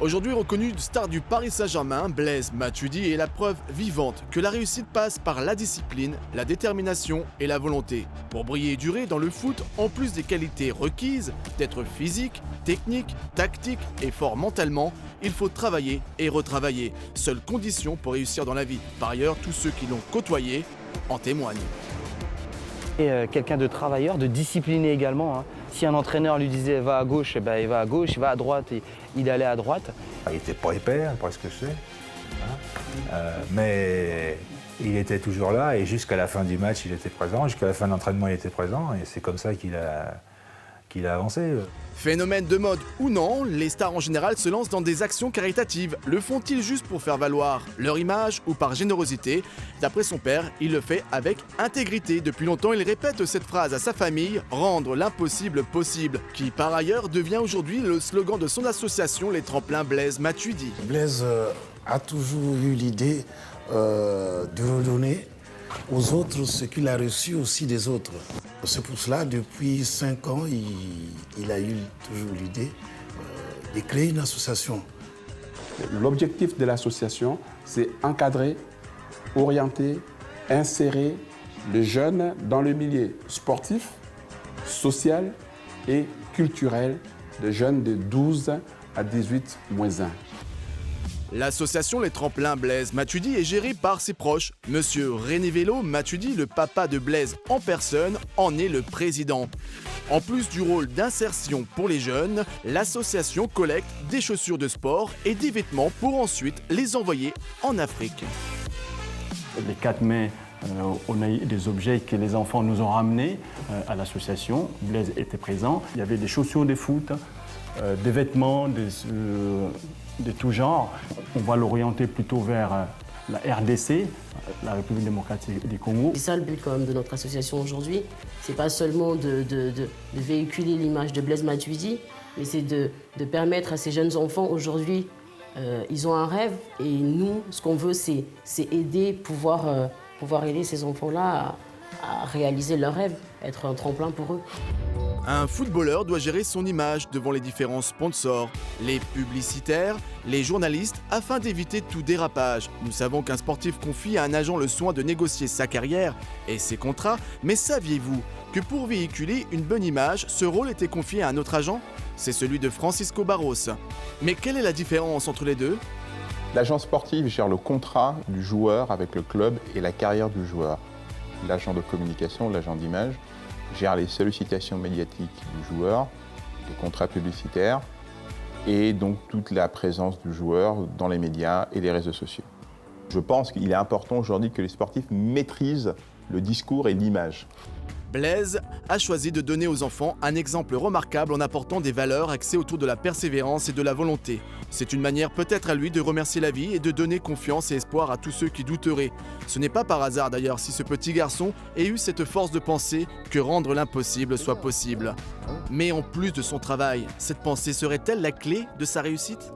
Aujourd'hui reconnu star du Paris Saint-Germain, Blaise Matuidi est la preuve vivante que la réussite passe par la discipline, la détermination et la volonté. Pour briller et durer dans le foot, en plus des qualités requises, d'être physique, technique, tactique et fort mentalement, il faut travailler et retravailler. Seule condition pour réussir dans la vie. Par ailleurs, tous ceux qui l'ont côtoyé en témoignent. Et quelqu'un de travailleur, de discipliné également. Si un entraîneur lui disait va à gauche, eh ben, il va à gauche, il va à droite, et il allait à droite. Il n'était pas épais, après ce que je sais. Mais il était toujours là et jusqu'à la fin du match, il était présent. Jusqu'à la fin de l'entraînement, il était présent. Et c'est comme ça qu'il a avancé. Phénomène de mode ou non, les stars en général se lancent dans des actions caritatives. Le font-ils juste pour faire valoir leur image ou par générosité? D'après son père, il le fait avec intégrité. Depuis longtemps, il répète cette phrase à sa famille, « Rendre l'impossible possible », qui par ailleurs devient aujourd'hui le slogan de son association Les Tremplins Blaise Matuidi. Blaise a toujours eu l'idée de redonner aux autres ce qu'il a reçu aussi des autres. C'est pour cela, depuis 5 ans, il a eu toujours l'idée de créer une association. L'objectif de l'association, c'est encadrer, orienter, insérer les jeunes dans le milieu sportif, social et culturel des jeunes de 12 à 18-1. L'association Les Tremplins Blaise Matuidi est gérée par ses proches. Monsieur René Vélo Matuidi, le papa de Blaise en personne, en est le président. En plus du rôle d'insertion pour les jeunes, l'association collecte des chaussures de sport et des vêtements pour ensuite les envoyer en Afrique. Les 4 mai, on a eu des objets que les enfants nous ont ramenés à l'association. Blaise était présent. Il y avait des chaussures de foot, des vêtements, de tout genre. On va l'orienter plutôt vers la RDC, la République démocratique du Congo. C'est ça le but quand même de notre association aujourd'hui. C'est pas seulement de véhiculer l'image de Blaise Matuidi, mais c'est de permettre à ces jeunes enfants aujourd'hui, ils ont un rêve et nous, ce qu'on veut, c'est aider, pouvoir aider ces enfants-là à réaliser leur rêve, être un tremplin pour eux. Un footballeur doit gérer son image devant les différents sponsors, les publicitaires, les journalistes, afin d'éviter tout dérapage. Nous savons qu'un sportif confie à un agent le soin de négocier sa carrière et ses contrats, mais saviez-vous que pour véhiculer une bonne image, ce rôle était confié à un autre agent? C'est celui de Francisco Barros. Mais quelle est la différence entre les deux? L'agent sportif gère le contrat du joueur avec le club et la carrière du joueur. L'agent de communication, l'agent d'image, gère les sollicitations médiatiques du joueur, les contrats publicitaires et donc toute la présence du joueur dans les médias et les réseaux sociaux. Je pense qu'il est important aujourd'hui que les sportifs maîtrisent le discours et l'image. Blaise a choisi de donner aux enfants un exemple remarquable en apportant des valeurs axées autour de la persévérance et de la volonté. C'est une manière peut-être à lui de remercier la vie et de donner confiance et espoir à tous ceux qui douteraient. Ce n'est pas par hasard d'ailleurs si ce petit garçon ait eu cette force de penser que rendre l'impossible soit possible. Mais en plus de son travail, cette pensée serait-elle la clé de sa réussite ?